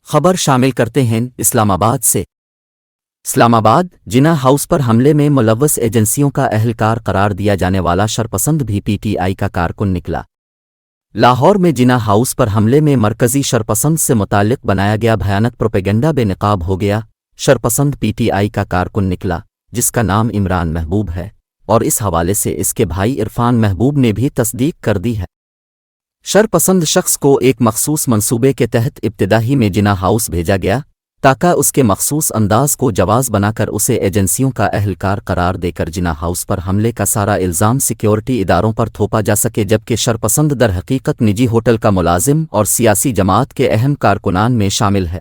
خبر شامل کرتے ہیں اسلام آباد سے۔ اسلام آباد جناح ہاؤس پر حملے میں ملوث ایجنسیوں کا اہلکار قرار دیا جانے والا شرپسند بھی پی ٹی آئی کا کارکن نکلا۔ لاہور میں جناح ہاؤس پر حملے میں مرکزی شرپسند سے متعلق بنایا گیا بھیانک پروپیگنڈا بے نقاب ہو گیا۔ شرپسند پی ٹی آئی کا کارکن نکلا جس کا نام عمران محبوب ہے، اور اس حوالے سے اس کے بھائی عرفان محبوب نے بھی تصدیق کر دی ہے۔ شرپسند شخص کو ایک مخصوص منصوبے کے تحت ابتدائی میں جناح ہاؤس بھیجا گیا تاکہ اس کے مخصوص انداز کو جواز بنا کر اسے ایجنسیوں کا اہلکار قرار دے کر جناح ہاؤس پر حملے کا سارا الزام سیکیورٹی اداروں پر تھوپا جا سکے، جبکہ شرپسند در حقیقت نجی ہوٹل کا ملازم اور سیاسی جماعت کے اہم کارکنان میں شامل ہے۔